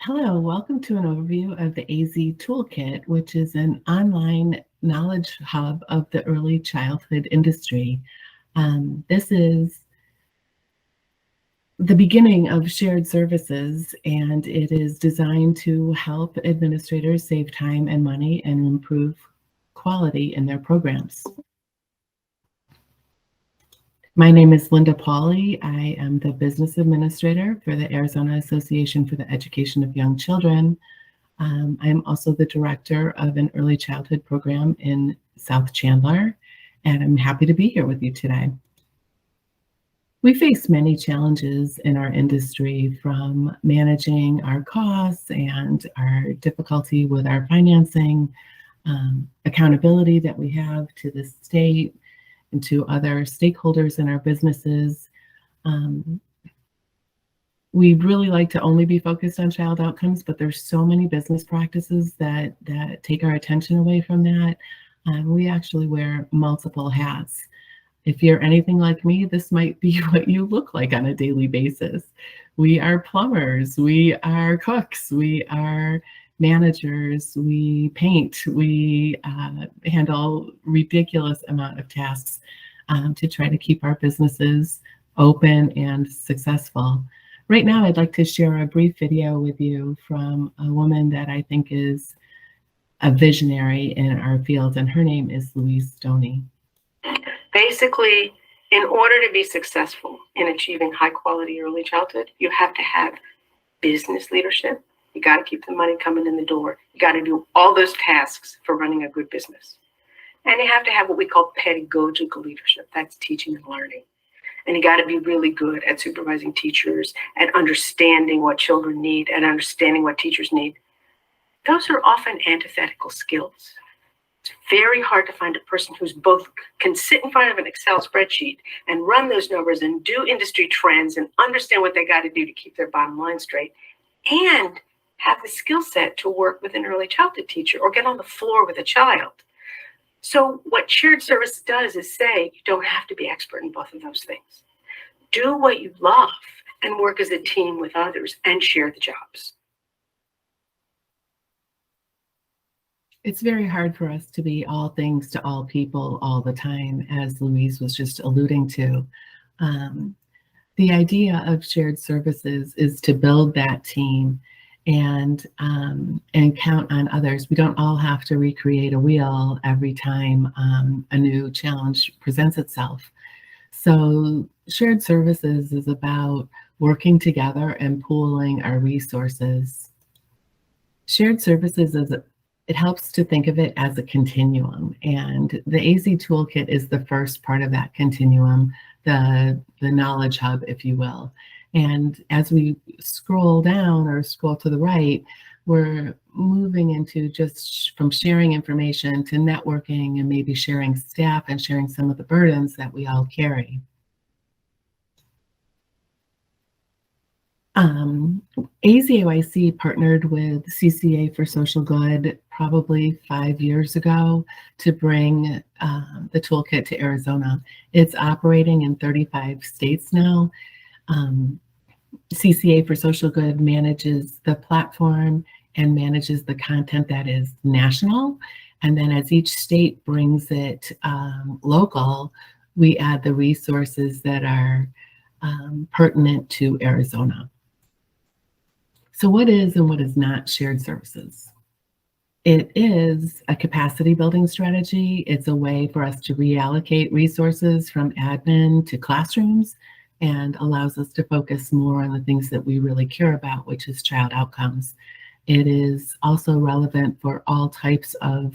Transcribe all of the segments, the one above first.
Hello, welcome to an overview of the AZToolkit, which is an online knowledge hub of the early childhood industry. This is the beginning of shared services, and it is designed to help administrators save time and money and improve quality in their programs. My name is Linda Pauley. I am the business administrator for the Arizona Association for the Education of Young Children. I'm also the director of an early childhood program in South Chandler, and I'm happy to be here with you today. We face many challenges in our industry, from managing our costs and our difficulty with our financing, accountability that we have to the state and to other stakeholders in our businesses. We'd really like to only be focused on child outcomes, but there's so many business practices that take our attention away from that. We actually wear multiple hats. If you're anything like me, this might be what you look like on a daily basis. We are plumbers, we are cooks, we are managers, we paint, we handle ridiculous amount of tasks to try to keep our businesses open and successful. Right now, I'd like to share a brief video with you from a woman that I think is a visionary in our field, and her name is Louise Stoney. Basically, in order to be successful in achieving high quality early childhood, you have to have business leadership. You got to keep the money coming in the door. You got to do all those tasks for running a good business. And you have to have what we call pedagogical leadership. That's teaching and learning. And you got to be really good at supervising teachers, at understanding what children need, and understanding what teachers need. Those are often antithetical skills. It's very hard to find a person who's both can sit in front of an Excel spreadsheet and run those numbers and do industry trends and understand what they got to do to keep their bottom line straight, and have the skill set to work with an early childhood teacher or get on the floor with a child. So what shared service does is say you don't have to be expert in both of those things. Do what you love and work as a team with others and share the jobs. It's very hard for us to be all things to all people all the time, as Louise was just alluding to. The idea of shared services is to build that team and count on others. We don't all have to recreate a wheel every time a new challenge presents itself. So shared services is about working together and pooling our resources. Shared services it helps to think of it as a continuum, and the AZToolkit is the first part of that continuum, the knowledge hub, if you will. And as we scroll down or scroll to the right, we're moving into just from sharing information to networking and maybe sharing staff and sharing some of the burdens that we all carry. AZOIC partnered with CCA for Social Good probably 5 years ago to bring the toolkit to Arizona. It's operating in 35 states now. CCA for Social Good manages the platform and manages the content that is national. And then as each state brings it local, we add the resources that are pertinent to Arizona. So what is and what is not shared services? It is a capacity building strategy. It's a way for us to reallocate resources from admin to classrooms and allows us to focus more on the things that we really care about, which is child outcomes. It is also relevant for all types of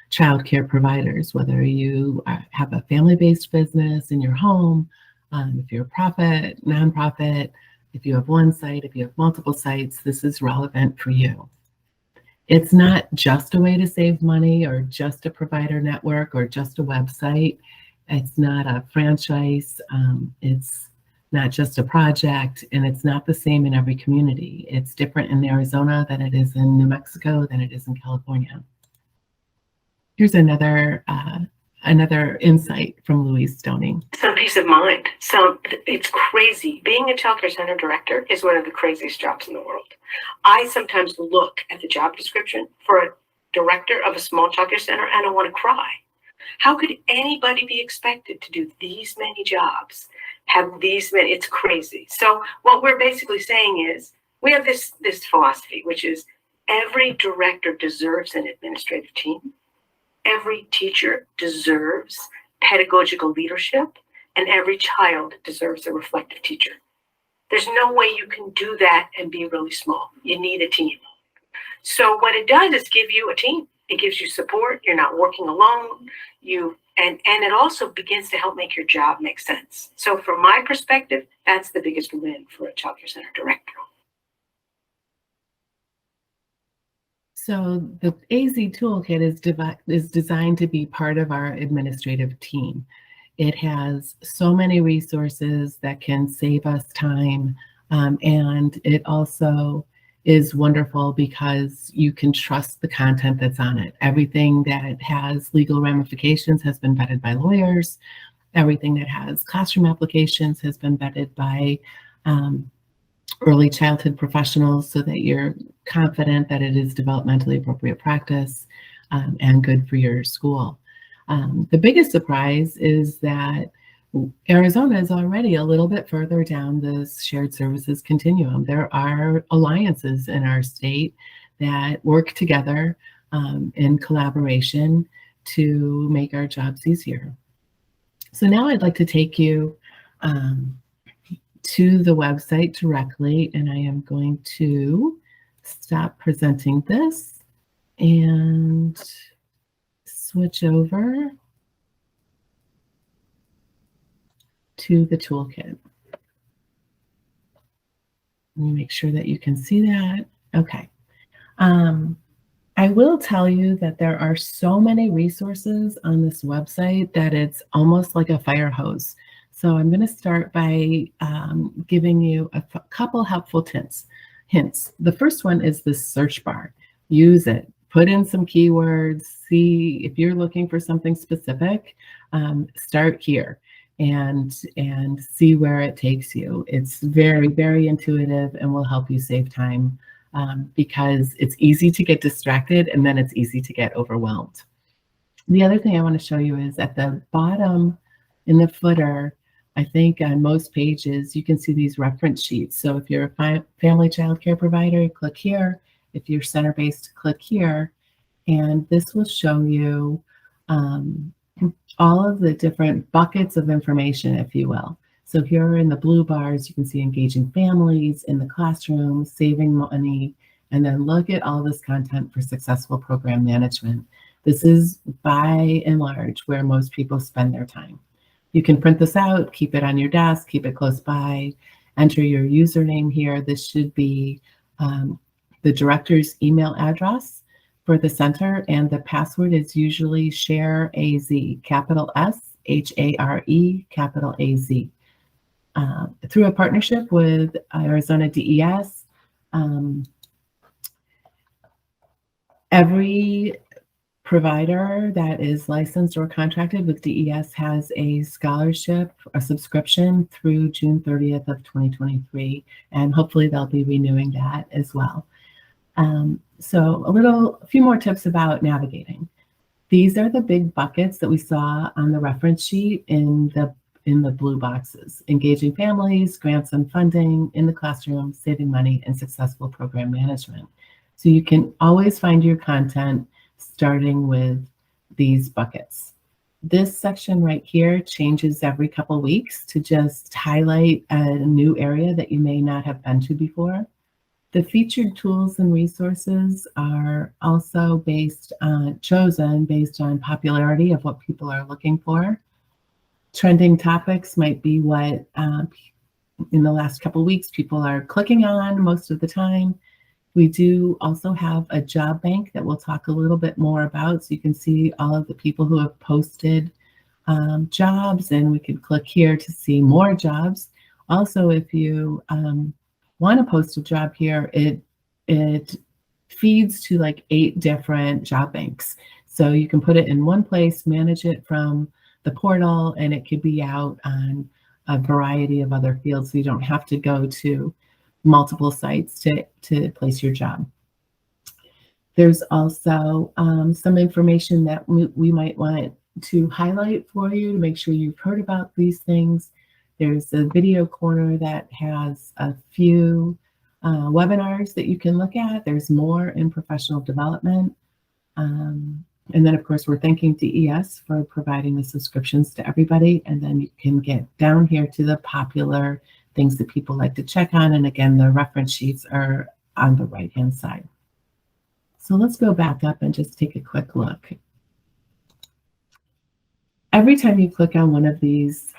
childcare providers, whether you have a family-based business in your home, if you're a profit, nonprofit, if you have one site, if you have multiple sites, this is relevant for you. It's not just a way to save money or just a provider network or just a website. It's not a franchise. It's not just a project, and it's not the same in every community. It's different in Arizona than it is in New Mexico, than it is in California. Here's another another insight from Louise Stoning. Some peace of mind. It's crazy. Being a childcare center director is one of the craziest jobs in the world. I sometimes look at the job description for a director of a small childcare center and I want to cry. How could anybody be expected to do these many jobs, have these many? It's crazy. So what we're basically saying is we have this philosophy, which is every director deserves an administrative team. Every teacher deserves pedagogical leadership, and every child deserves a reflective teacher. There's no way you can do that and be really small. You need a team. So what it does is give you a team. It gives you support. You're not working alone. And it also begins to help make your job make sense. So from my perspective, that's the biggest win for a childcare center director. So the AZ Toolkit is designed to be part of our administrative team. It has so many resources that can save us time, and it also is wonderful because you can trust the content that's on it. Everything that has legal ramifications has been vetted by lawyers. Everything that has classroom applications has been vetted by early childhood professionals so that you're confident that it is developmentally appropriate practice and good for your school. The biggest surprise is that Arizona is already a little bit further down the shared services continuum. There are alliances in our state that work together in collaboration to make our jobs easier. So now I'd like to take you to the website directly, and I am going to stop presenting this and switch over to the toolkit. Let me make sure that you can see that. Okay. I will tell you that there are so many resources on this website that it's almost like a fire hose. So I'm going to start by giving you a couple helpful hints. The first one is the search bar. Use it. Put in some keywords. See if you're looking for something specific. Start here and see where it takes you. It's very, very intuitive and will help you save time because it's easy to get distracted and then it's easy to get overwhelmed. The other thing I want to show you is at the bottom in the footer, I think on most pages, you can see these reference sheets. So if you're a family child care provider, click here. If you're center-based, click here. And this will show you all of the different buckets of information, if you will. So here in the blue bars, you can see engaging families in the classroom, saving money, and then look at all this content for successful program management. This is by and large where most people spend their time. You can print this out, keep it on your desk, keep it close by, enter your username here. This should be the director's email address for the center, and the password is usually share AZ, capital S, HARE, capital AZ. Through a partnership with Arizona DES, every provider that is licensed or contracted with DES has a scholarship, a subscription through June 30th of 2023, and hopefully they'll be renewing that as well. So a few more tips about navigating. These are the big buckets that we saw on the reference sheet in the blue boxes: engaging families, grants and funding, in the classroom, saving money, and successful program management. So you can always find your content starting with these buckets. This section right here changes every couple weeks to just highlight a new area that you may not have been to before. The featured tools and resources are also chosen based on popularity of what people are looking for. Trending topics might be what in the last couple of weeks people are clicking on most of the time. We do also have a job bank that we'll talk a little bit more about, so you can see all of the people who have posted jobs, and we can click here to see more jobs. Also, if you want to post a job here, it feeds to like 8 different job banks. So you can put it in one place, manage it from the portal, and it could be out on a variety of other fields. So you don't have to go to multiple sites to place your job. There's also some information that we might want to highlight for you to make sure you've heard about these things. There's a video corner that has a few webinars that you can look at. There's more in professional development. And then, of course, we're thanking DES for providing the subscriptions to everybody. And then you can get down here to the popular things that people like to check on. And again, the reference sheets are on the right-hand side. So let's go back up and just take a quick look. Every time you click on one of these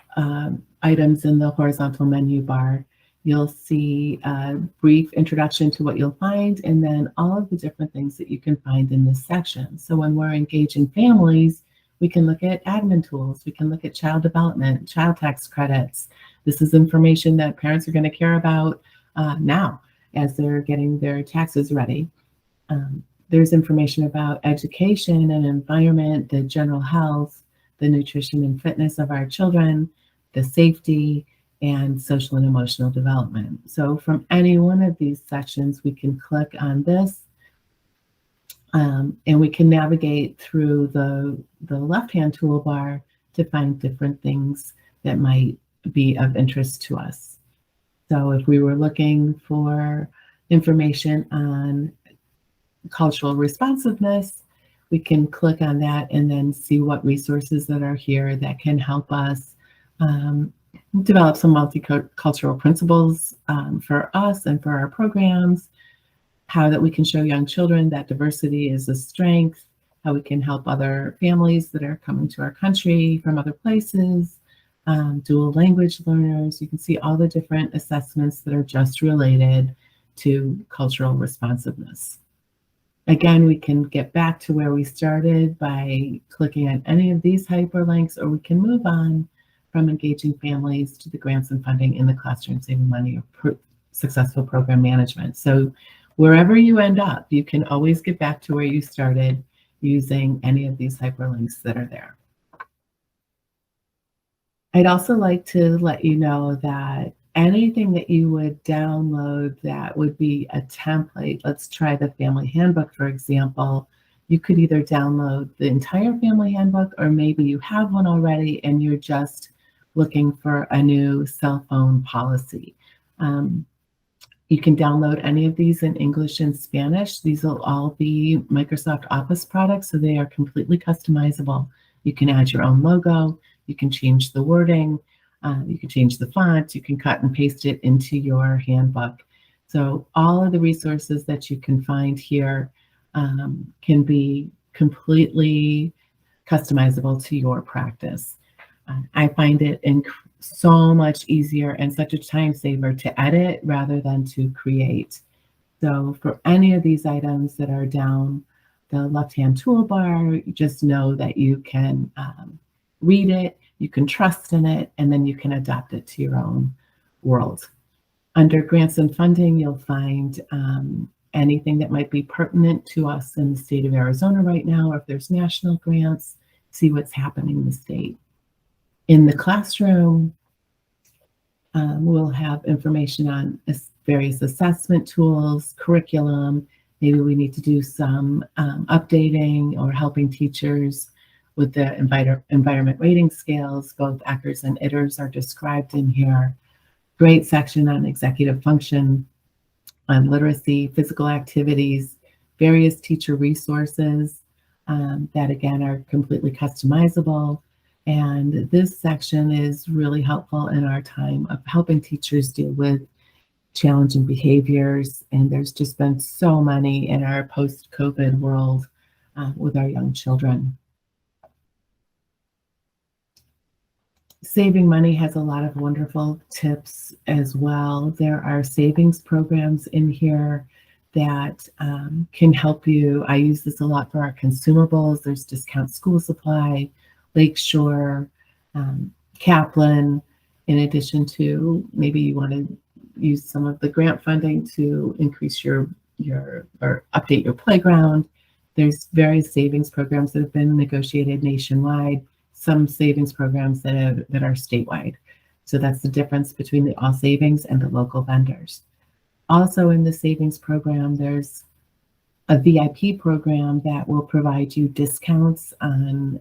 items in the horizontal menu bar, you'll see a brief introduction to what you'll find, and then all of the different things that you can find in this section. So when we're engaging families, we can look at admin tools, we can look at child development, child tax credits. This is information that parents are going to care about now as they're getting their taxes ready. There's information about education and environment, the general health, the nutrition and fitness of our children, the safety, and social and emotional development. So from any one of these sections, we can click on this and we can navigate through the left-hand toolbar to find different things that might be of interest to us. So if we were looking for information on cultural responsiveness, we can click on that and then see what resources that are here that can help us develop some multicultural principles for us and for our programs, how that we can show young children that diversity is a strength, how we can help other families that are coming to our country from other places, dual language learners. You can see all the different assessments that are just related to cultural responsiveness. Again, we can get back to where we started by clicking on any of these hyperlinks, or we can move on from engaging families to the grants and funding in the classroom, saving money, or successful program management. So wherever you end up, you can always get back to where you started using any of these hyperlinks that are there. I'd also like to let you know that anything that you would download that would be a template, let's try the family handbook, for example, you could either download the entire family handbook, or maybe you have one already and you're just looking for a new cell phone policy. You can download any of these in English and Spanish. These will all be Microsoft Office products, so they are completely customizable. You can add your own logo, you can change the wording, you can change the font, you can cut and paste it into your handbook. So all of the resources that you can find here can be completely customizable to your practice. I find it so much easier and such a time saver to edit rather than to create. So for any of these items that are down the left-hand toolbar, you just know that you can read it, you can trust in it, and then you can adapt it to your own world. Under grants and funding, you'll find anything that might be pertinent to us in the state of Arizona right now, or if there's national grants, see what's happening in the state. In the classroom, we'll have information on various assessment tools, curriculum. Maybe we need to do some updating or helping teachers with the environment rating scales. Both Eckers and Itters are described in here. Great section on executive function, on literacy, physical activities, various teacher resources that again are completely customizable. And this section is really helpful in our time of helping teachers deal with challenging behaviors. And there's just been so many in our post-COVID world with our young children. Saving Money has a lot of wonderful tips as well. There are savings programs in here that can help you. I use this a lot for our consumables. There's Discount School Supply, Lakeshore, Kaplan, in addition to maybe you want to use some of the grant funding to increase or update your playground. There's various savings programs that have been negotiated nationwide, some savings programs that are statewide. So that's the difference between the all savings and the local vendors. Also in the savings program, there's a VIP program that will provide you discounts on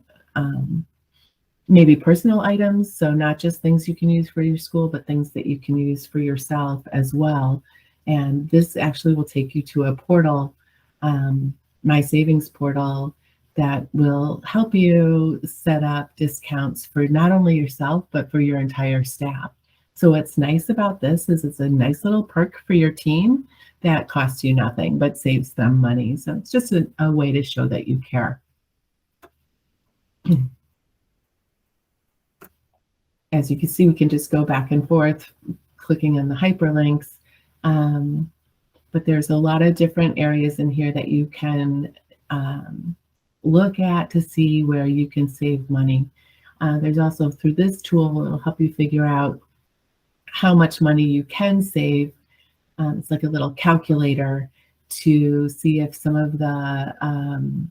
maybe personal items. So not just things you can use for your school, but things that you can use for yourself as well. And this actually will take you to a portal, My Savings portal, that will help you set up discounts for not only yourself, but for your entire staff. So what's nice about this is it's a nice little perk for your team that costs you nothing, but saves them money. So it's just a way to show that you care. As you can see, we can just go back and forth, clicking on the hyperlinks. But there's a lot of different areas in here that you can look at to see where you can save money. There's also, through this tool, it'll help you figure out how much money you can save. It's like a little calculator to see if some of the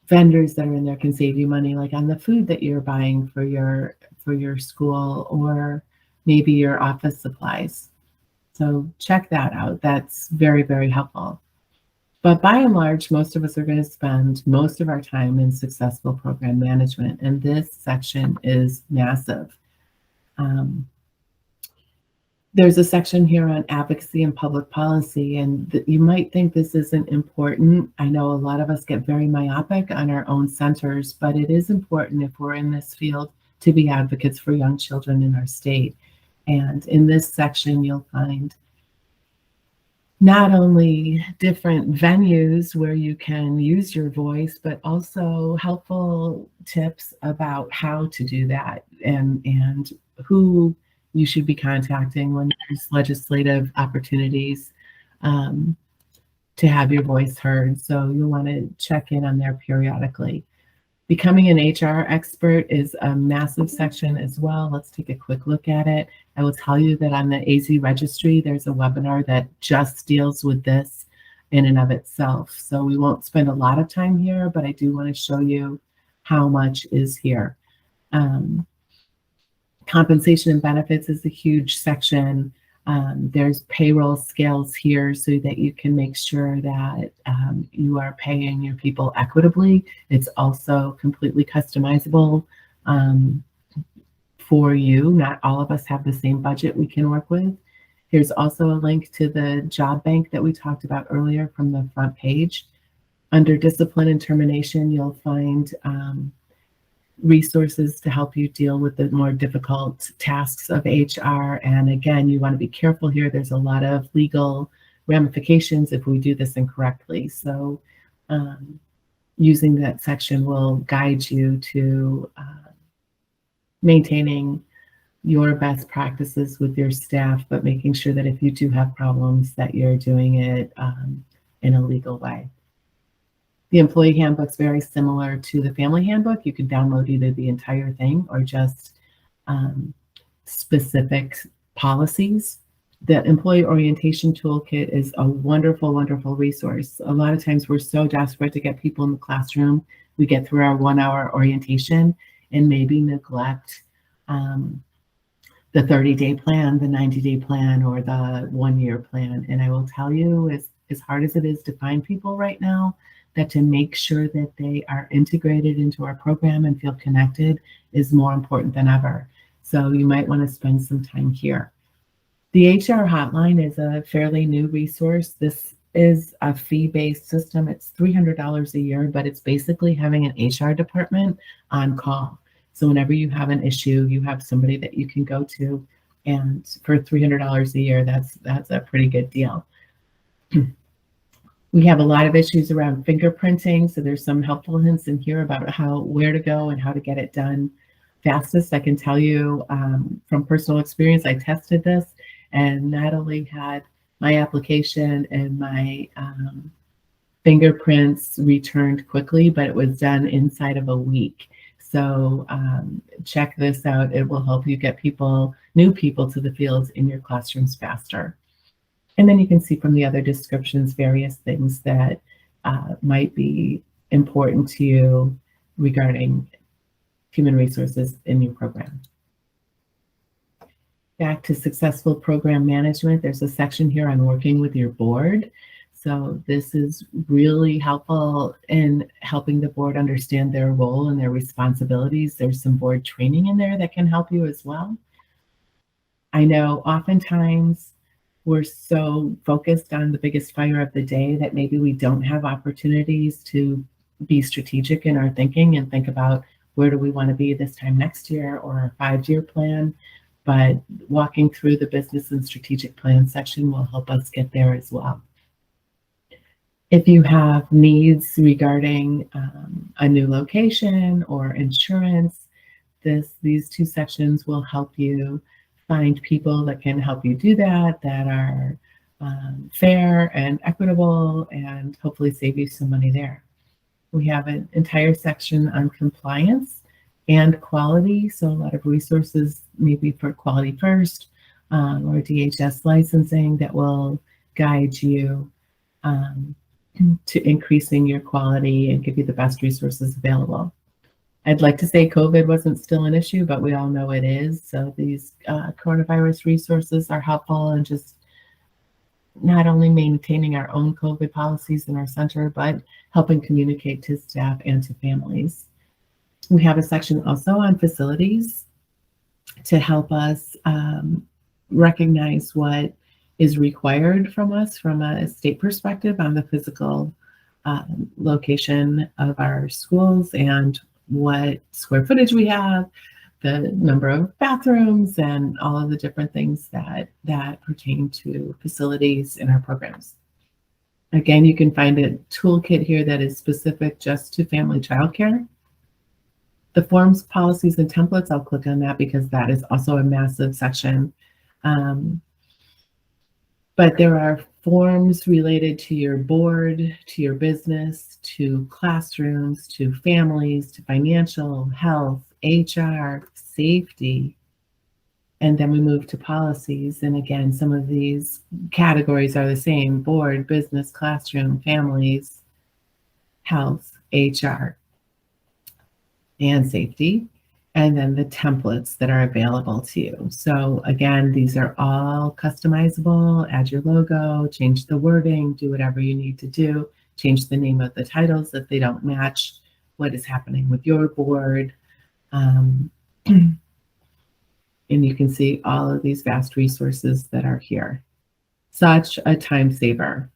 vendors that are in there can save you money, like on the food that you're buying for your school, or maybe your office supplies. So check that out. That's very, very helpful. But by and large, most of us are going to spend most of our time in successful program management, and this section is massive. There's a section here on advocacy and public policy, and you might think this isn't important. I know a lot of us get very myopic on our own centers, but it is important if we're in this field to be advocates for young children in our state. And in this section, you'll find not only different venues where you can use your voice, but also helpful tips about how to do that, and who you should be contacting when there's legislative opportunities to have your voice heard. So you'll want to check in on there periodically. Becoming an HR expert is a massive section as well. Let's take a quick look at it. I will tell you that on the AZ registry, there's a webinar that just deals with this in and of itself. So we won't spend a lot of time here, but I do want to show you how much is here. Compensation and benefits is a huge section. There's payroll scales here so that you can make sure that you are paying your people equitably. It's also completely customizable for you. Not all of us have the same budget we can work with. Here's also a link to the job bank that we talked about earlier from the front page. Under discipline and termination, you'll find resources to help you deal with the more difficult tasks of HR. And again, you want to be careful here. There's a lot of legal ramifications if we do this incorrectly. So using that section will guide you to maintaining your best practices with your staff, but making sure that if you do have problems that you're doing it in a legal way. The employee handbook is very similar to the family handbook. You can download either the entire thing or just specific policies. The employee orientation toolkit is a wonderful, wonderful resource. A lot of times we're so desperate to get people in the classroom, we get through our 1-hour orientation and maybe neglect the 30-day plan, the 90-day plan, or the 1-year plan. And I will tell you, as hard as it is to find people right now, that to make sure that they are integrated into our program and feel connected is more important than ever. So you might want to spend some time here. The HR hotline is a fairly new resource. This is a fee-based system. It's $300 a year, but it's basically having an HR department on call. So whenever you have an issue, you have somebody that you can go to, and for $300 a year, that's a pretty good deal. We have a lot of issues around fingerprinting, so there's some helpful hints in here about where to go and how to get it done fastest. I can tell you from personal experience, I tested this and not only had my application and my fingerprints returned quickly, but it was done inside of a week. So check this out. It will help you get new people to the fields in your classrooms faster. And then you can see from the other descriptions various things that might be important to you regarding human resources in your program. Back to successful program management, there's a section here on working with your board. So this is really helpful in helping the board understand their role and their responsibilities. There's some board training in there that can help you as well. I know oftentimes we're so focused on the biggest fire of the day that maybe we don't have opportunities to be strategic in our thinking and think about where do we want to be this time next year or our 5-year plan. But walking through the business and strategic plan section will help us get there as well. If you have needs regarding a new location or insurance, these two sections will help you find people that can help you do that are fair and equitable, and hopefully save you some money there. We have an entire section on compliance and quality, so a lot of resources maybe for quality first or DHS licensing that will guide you to increasing your quality and give you the best resources available. I'd like to say COVID wasn't still an issue, but we all know it is. So these coronavirus resources are helpful in just not only maintaining our own COVID policies in our center, but helping communicate to staff and to families. We have a section also on facilities to help us recognize what is required from us from a state perspective on the physical location of our schools and what square footage we have, the number of bathrooms, and all of the different things that pertain to facilities in our programs. Again, you can find a toolkit here that is specific just to family childcare. The forms, policies, and templates, I'll click on that because that is also a massive section. But there are forms related to your board, to your business, to classrooms, to families, to financial, health, HR, safety. And then we move to policies. And again, some of these categories are the same: board, business, classroom, families, health, HR, and safety. And then the templates that are available to you. So again, these are all customizable. Add your logo, change the wording, do whatever you need to do, change the name of the titles if they don't match what is happening with your board. And you can see all of these vast resources that are here. Such a time saver.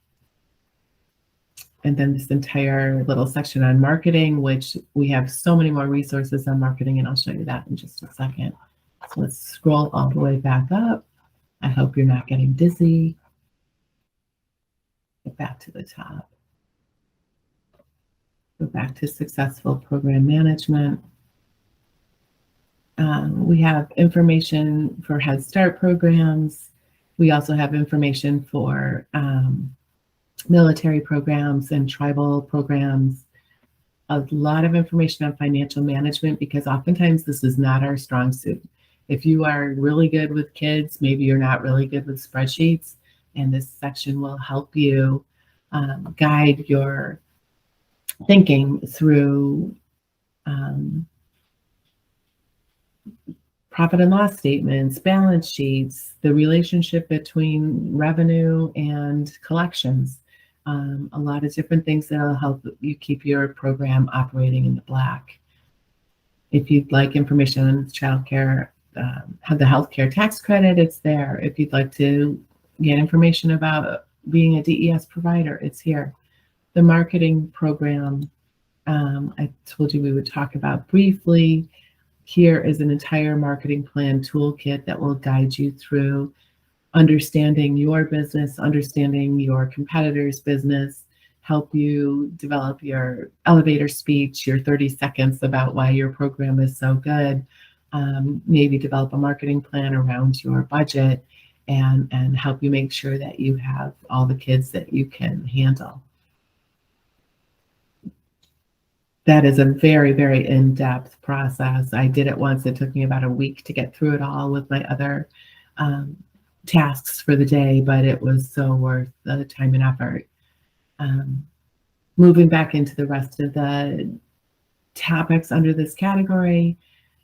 And then this entire little section on marketing, which we have so many more resources on marketing, and I'll show you that in just a second. So let's scroll all the way back up. I hope you're not getting dizzy. Get back to the top. Go back to successful program management. We have information for Head Start programs. We also have information for military programs and tribal programs. A lot of information on financial management, because oftentimes this is not our strong suit. If you are really good with kids, maybe you're not really good with spreadsheets, and this section will help you guide your thinking through profit and loss statements, balance sheets, the relationship between revenue and collections. A lot of different things that will help you keep your program operating in the black. If you'd like information on childcare, have the healthcare tax credit, it's there. If you'd like to get information about being a DES provider, it's here. The marketing program, I told you we would talk about briefly. Here is an entire marketing plan toolkit that will guide you through understanding your business, understanding your competitor's business, help you develop your elevator speech, your 30 seconds about why your program is so good, maybe develop a marketing plan around your budget, and help you make sure that you have all the kids that you can handle. That is a very, very in-depth process. I did it once. It took me about a week to get through it all with my other tasks for the day, but it was so worth the time and effort. Moving back into the rest of the topics under this category,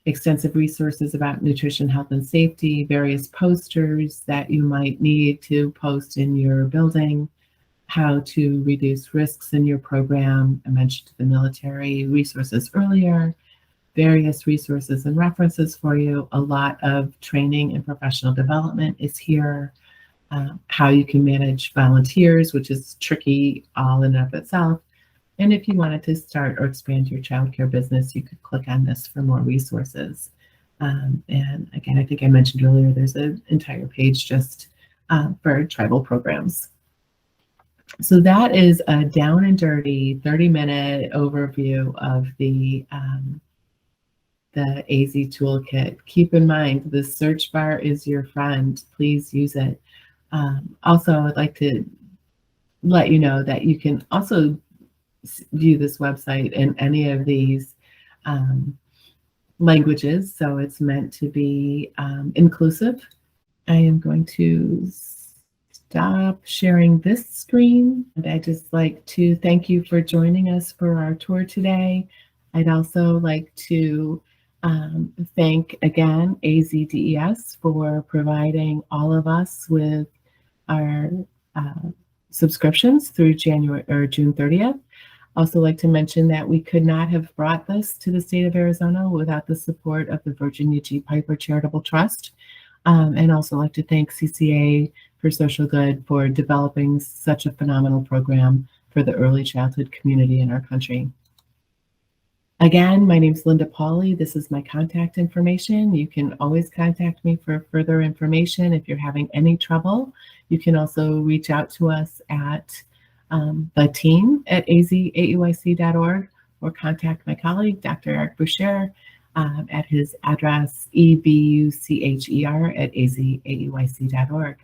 extensive resources about nutrition, health, and safety, various posters that you might need to post in your building, how to reduce risks in your program. I mentioned the military resources earlier, various resources and references for you. A lot of training and professional development is here. How you can manage volunteers, which is tricky all in and of itself. And if you wanted to start or expand your childcare business, you could click on this for more resources. And again, I think I mentioned earlier, there's an entire page just for tribal programs. So that is a down and dirty 30-minute overview of the AZ Toolkit. Keep in mind, the search bar is your friend. Please use it. Also, I'd like to let you know that you can also view this website in any of these languages, so it's meant to be inclusive. I am going to stop sharing this screen, and I'd just like to thank you for joining us for our tour today. I'd also like to thank again AZDES for providing all of us with our subscriptions through June 30th. Also like to mention that we could not have brought this to the state of Arizona without the support of the Virginia G. Piper Charitable Trust. And also like to thank CCA for Social Good for developing such a phenomenal program for the early childhood community in our country. Again, my name is Linda Pauley. This is my contact information. You can always contact me for further information if you're having any trouble. You can also reach out to us at the team at AZAUIC.org or contact my colleague, Dr. Eric Boucher, at his address ebucher@azauic.org.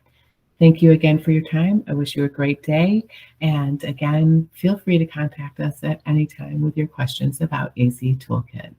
Thank you again for your time. I wish you a great day. And again, feel free to contact us at any time with your questions about AZ Toolkit.